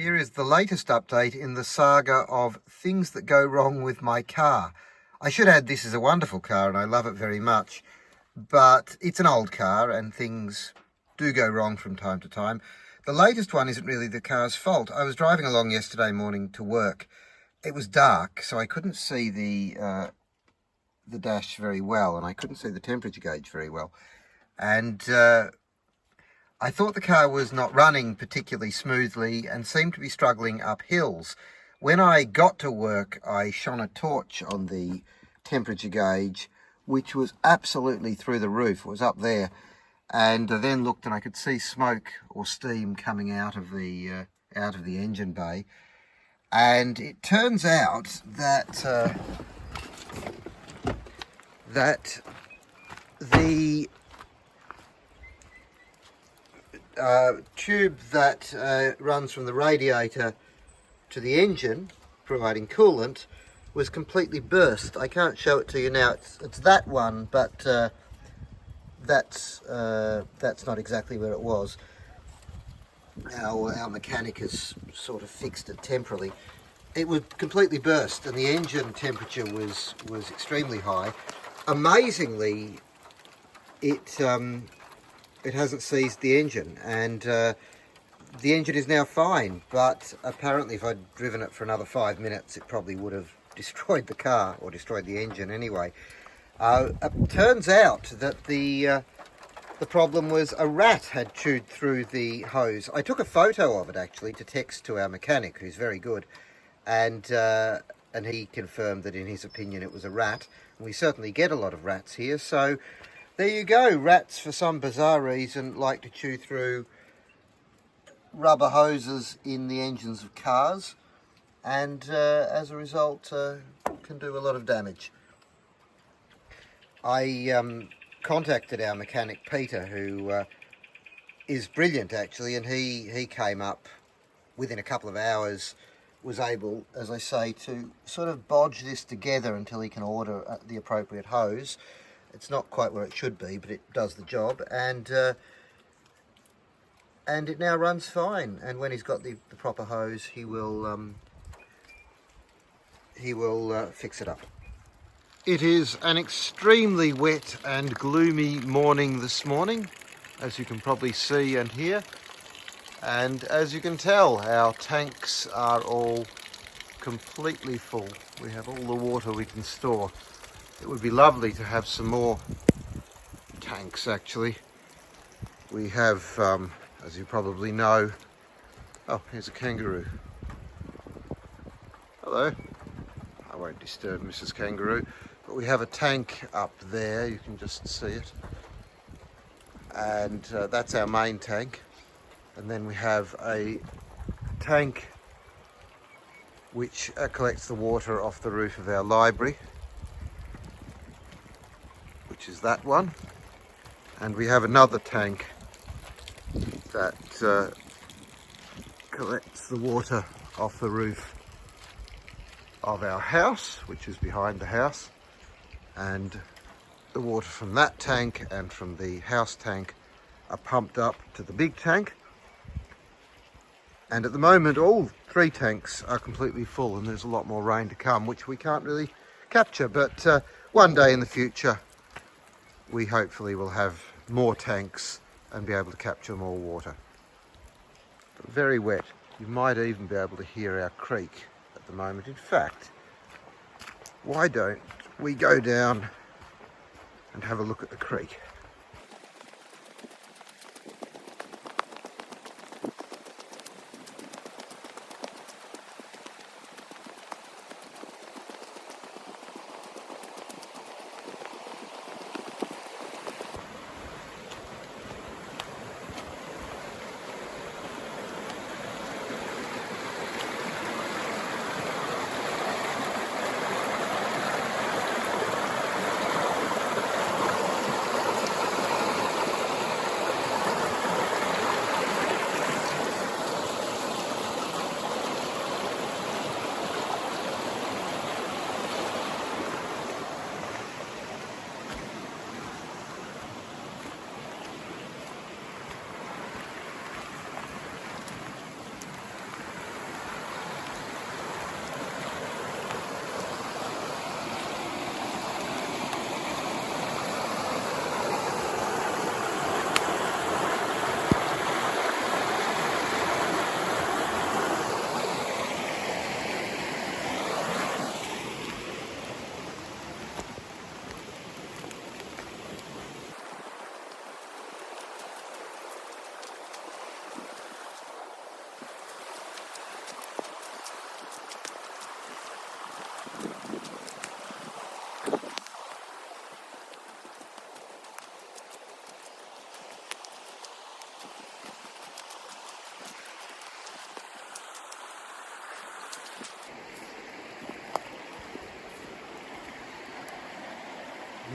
Here is the latest update in the saga of things that go wrong with my car. I should add this is a wonderful car and I love it very much, but it's an old car and things do go wrong from time to time. The latest one isn't really the car's fault. I was driving along yesterday morning to work. It was dark, so I couldn't see the dash very well, and I couldn't see the temperature gauge very well. And I thought the car was not running particularly smoothly and seemed to be struggling up hills. When I got to work, I shone a torch on the temperature gauge, which was absolutely through the roof. It was up there. And I then looked and I could see smoke or steam coming out of the engine bay. And it turns out that the tube that runs from the radiator to the engine, providing coolant, was completely burst. I can't show it to you now. It's that one, but that's not exactly where it was. Our mechanic has sort of fixed it temporarily. It was completely burst, and the engine temperature was extremely high. Amazingly, it hasn't seized the engine, and the engine is now fine, but apparently if I'd driven it for another 5 minutes it probably would have destroyed the car, or destroyed the engine anyway. It turns out that the problem was a rat had chewed through the hose. I took a photo of it actually to text to our mechanic, who's very good, and he confirmed that in his opinion it was a rat. We certainly get a lot of rats here, so there you go. Rats, for some bizarre reason, like to chew through rubber hoses in the engines of cars, and as a result can do a lot of damage. I contacted our mechanic Peter, who is brilliant actually, and he came up within a couple of hours, was able, as I say, to sort of bodge this together until he can order the appropriate hose. It's not quite where it should be, but it does the job, and it now runs fine. And when he's got the proper hose, he will fix it up. It is an extremely wet and gloomy morning this morning, as you can probably see and hear. And as you can tell, our tanks are all completely full. We have all the water we can store. It would be lovely to have some more tanks actually. We have, as you probably know, oh, here's a kangaroo. Hello. I won't disturb Mrs. Kangaroo, but we have a tank up there, you can just see it. And that's our main tank. And then we have a tank which collects the water off the roof of our library, which is that one. And we have another tank that collects the water off the roof of our house, which is behind the house. And the water from that tank and from the house tank are pumped up to the big tank. And at the moment all 3 tanks are completely full, and there's a lot more rain to come, which we can't really capture, but one day in the future we hopefully will have more tanks and be able to capture more water. But very wet. You might even be able to hear our creek at the moment. In fact, why don't we go down and have a look at the creek?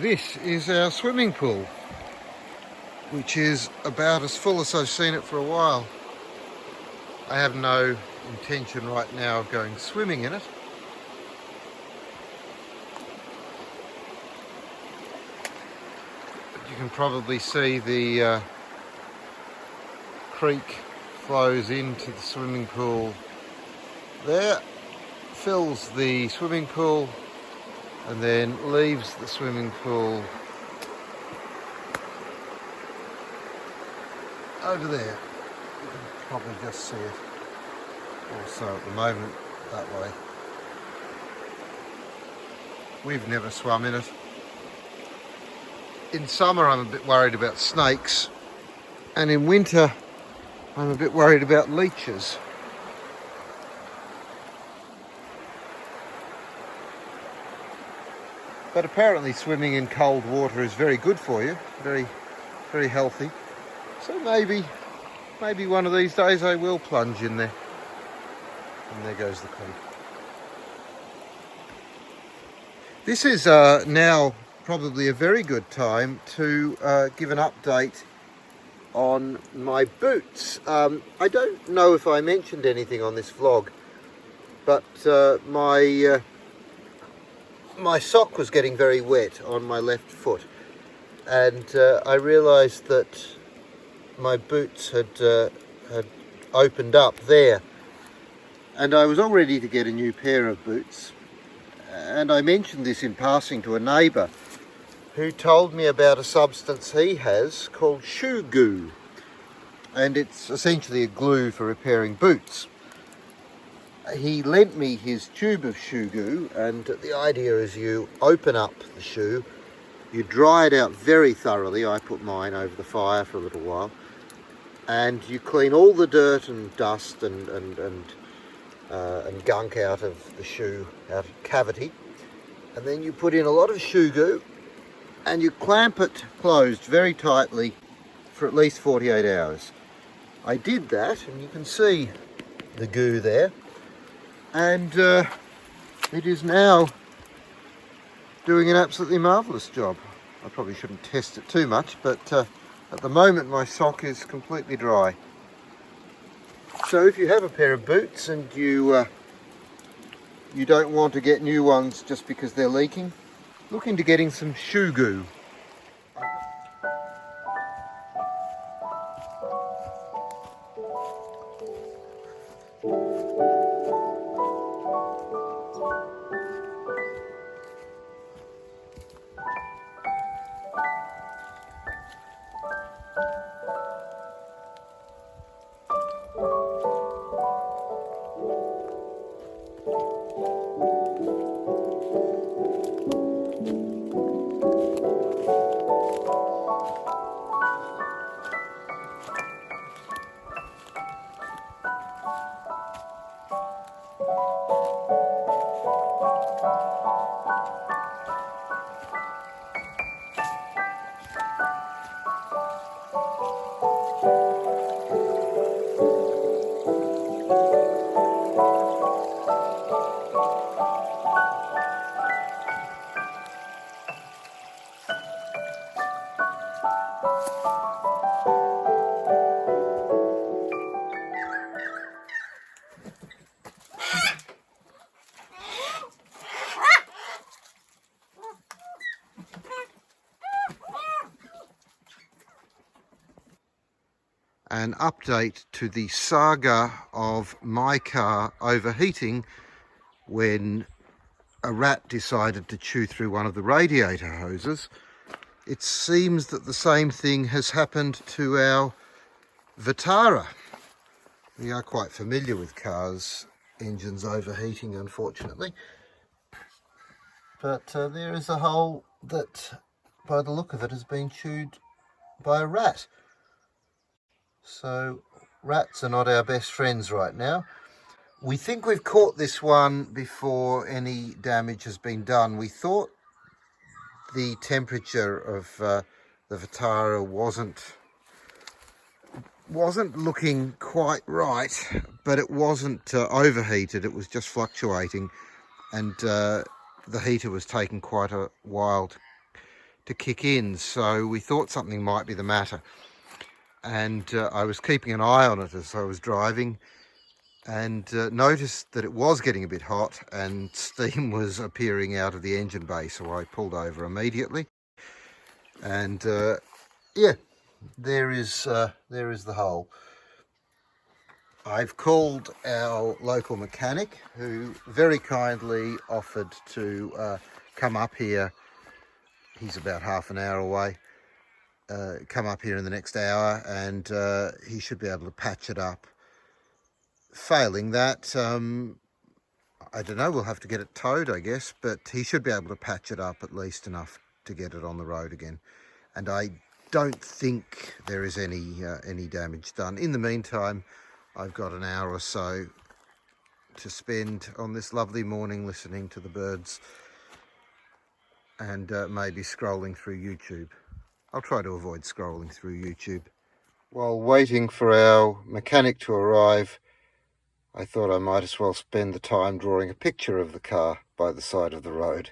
This is our swimming pool, which is about as full as I've seen it for a while. I have no intention right now of going swimming in it. But you can probably see the creek flows into the swimming pool there, fills the swimming pool, and then leaves the swimming pool over there. You can probably just see it also at the moment that way. We've never swum in it. In summer I'm a bit worried about snakes, and in winter I'm a bit worried about leeches. But apparently swimming in cold water is very good for you, very, very healthy. So maybe one of these days I will plunge in there. And there goes the creek. This is now probably a very good time to give an update on my boots. I don't know if I mentioned anything on this vlog, but my sock was getting very wet on my left foot, and I realised that my boots had opened up there, and I was all ready to get a new pair of boots. And I mentioned this in passing to a neighbour who told me about a substance he has called shoe goo, and it's essentially a glue for repairing boots. He lent me his tube of shoe goo, and the idea is you open up the shoe, you dry it out very thoroughly. I put mine over the fire for a little while, and you clean all the dirt and dust and gunk out of the shoe, out of cavity, and then you put in a lot of shoe goo and you clamp it closed very tightly for at least 48 hours. I did that, and you can see the goo there. And it is now doing an absolutely marvellous job. I probably shouldn't test it too much, but at the moment my sock is completely dry. So if you have a pair of boots and you don't want to get new ones just because they're leaking, look into getting some shoe goo. An update to the saga of my car overheating when a rat decided to chew through one of the radiator hoses. It seems that the same thing has happened to our Vitara. We are quite familiar with cars' engines overheating, unfortunately. But there is a hole that, by the look of it, has been chewed by a rat. So rats are not our best friends right now. We think we've caught this one before any damage has been done. We thought the temperature of the Vitara wasn't looking quite right, but it wasn't overheated. It was just fluctuating, and the heater was taking quite a while to kick in, so we thought something might be the matter. And I was keeping an eye on it as I was driving, and noticed that it was getting a bit hot and steam was appearing out of the engine bay, so I pulled over immediately. And yeah, there is the hole. I've called our local mechanic, who very kindly offered to come up here. He's about half an hour away. Come up here in the next hour, and he should be able to patch it up. Failing that, I don't know, we'll have to get it towed, I guess, but he should be able to patch it up at least enough to get it on the road again. And I don't think there is any damage done. In the meantime, I've got an hour or so to spend on this lovely morning listening to the birds and maybe scrolling through YouTube. I'll try to avoid scrolling through YouTube. While waiting for our mechanic to arrive, I thought I might as well spend the time drawing a picture of the car by the side of the road.